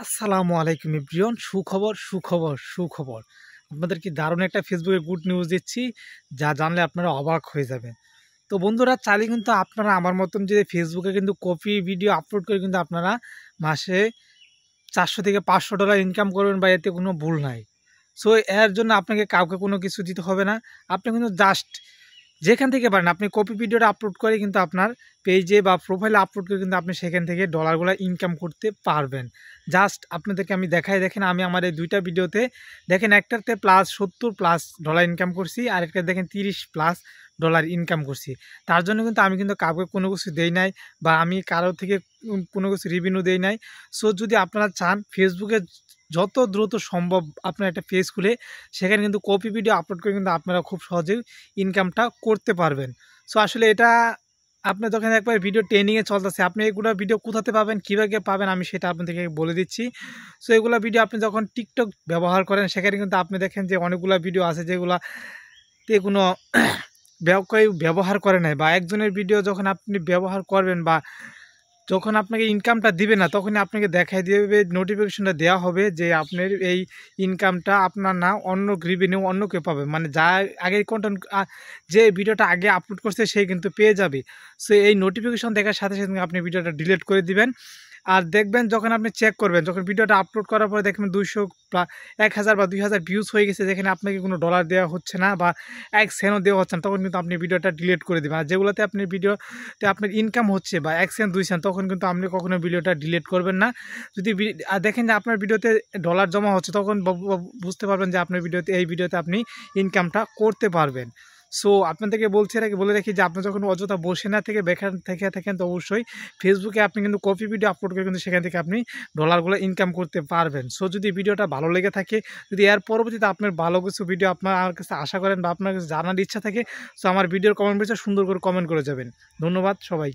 আসসালামু আলাইকুম এভরিওয়ান। সুখবর সুখবর সুখবর, আপনাদের কি দারুণ একটা ফেসবুকে গুড নিউজ দিচ্ছি, যা জানলে আপনারা অবাক হয়ে যাবেন। তো বন্ধুরা, চাইলে কিন্তু আপনারা আমার মতন যে ফেসবুকে কিন্তু কপি ভিডিও আপলোড করে কিন্তু আপনারা মাসে 400 থেকে 500 ডলার ইনকাম করবেন, বা এতে কোনো ভুল নাই। সো এর জন্য আপনাকে কাউকে কোনো কিছু দিতে হবে না। আপনি কিন্তু জাস্ট যেখান থেকে পারেন আপনি কপি ভিডিওটা আপলোড করে কিন্তু আপনার পেজে বা প্রোফাইলে আপলোড করে কিন্তু আপনি সেখান থেকে ডলারগুলো ইনকাম করতে পারবেন। জাস্ট আপনাদেরকে আমি দেখাই, দেখেন আমি আমার এই দুইটা ভিডিওতে দেখেন, একটাতে +70+ ডলার ইনকাম করছি, আর একটা দেখেন $30+ ইনকাম করছি। তার জন্য কিন্তু আমি কিন্তু কাউকে কোনো কিছু দেই নাই, বা আমি কারো থেকে কোনো কিছু রিভিনিউ দেই নাই। সো যদি আপনারা চান ফেসবুকে যত দ্রুত সম্ভব আপনার একটা পেজ খুলে সেখানে কিন্তু কপি ভিডিও আপলোড করে কিন্তু আপনারা খুব সহজেই ইনকামটা করতে পারবেন। সো আসলে এটা আপনি যখন একবার ভিডিও ট্রেনিংয়ে চলতেছে, আপনি এগুলো ভিডিও কোথাতে পাবেন, কীভাবে পাবেন, আমি সেটা আপনাদেরকে বলে দিচ্ছি। সো এগুলো ভিডিও আপনি যখন টিকটক ব্যবহার করেন, সেখানে কিন্তু আপনি দেখেন যে অনেকগুলো ভিডিও আছে যেগুলোতে কোনো কেউ ব্যবহার করে নাই, বা একজনের ভিডিও যখন আপনি ব্যবহার করবেন বা যখন আপনাকে ইনকামটা দিবে না, তখনই আপনাকে দেখাই দেবে, নোটিফিকেশনটা দেওয়া হবে যে আপনার এই ইনকামটা আপনার না, অন্য রিভিনিউ অন্য কেউ পাবে। মানে যা আগে কন্টেন্ট যে ভিডিওটা আগে আপলোড করছে সেই কিন্তু পেয়ে যাবে। সো এই নোটিফিকেশন দেখার সাথে সাথে আপনি ভিডিওটা ডিলিট করে দিবেন। আর দেখবেন যখন আপনি চেক করবেন, যখন ভিডিওটা আপলোড করার পরে দেখবেন 200 বা 1000 বা 2000 ভিউজ হয়ে গেছে, যেখানে আপনাকে কোনো ডলার দেওয়া হচ্ছে না বা 1 সেন্টও দেওয়া হচ্ছে না, তখন কিন্তু আপনি ভিডিওটা ডিলিট করে দেবেন। আর যেগুলোতে আপনি ভিডিওতে আপনার ইনকাম হচ্ছে বা 1 সেন্ট 2 সেন্ট, তখন কিন্তু আপনি কখনো ভিডিওটা ডিলিট করবেন না। যদি দেখেন যে আপনার ভিডিওতে ডলার জমা হচ্ছে, তখন বুঝতে পারবেন যে আপনার এই ভিডিওতে আপনি ইনকামটা করতে পারবেন। সো আপনাদেরকে বলে রাখি যে আপনি যখন অযথা বসে না থেকে বেকার থেকে থাকেন, তো অবশ্যই ফেসবুকে আপনি কিন্তু কপি ভিডিও আপলোড করে কিন্তু সেখান থেকে আপনি ডলারগুলো ইনকাম করতে পারবেন। সো যদি ভিডিওটা ভালো লেগে থাকে, যদি এর পরবর্তীতে আপনার ভালো কিছু ভিডিও আপনার আমার কাছে আশা করেন বা আপনার কাছে জানার ইচ্ছা থাকে, সো আমার ভিডিওর কমেন্ট বক্সে সুন্দর করে কমেন্ট করে যাবেন। ধন্যবাদ সবাই।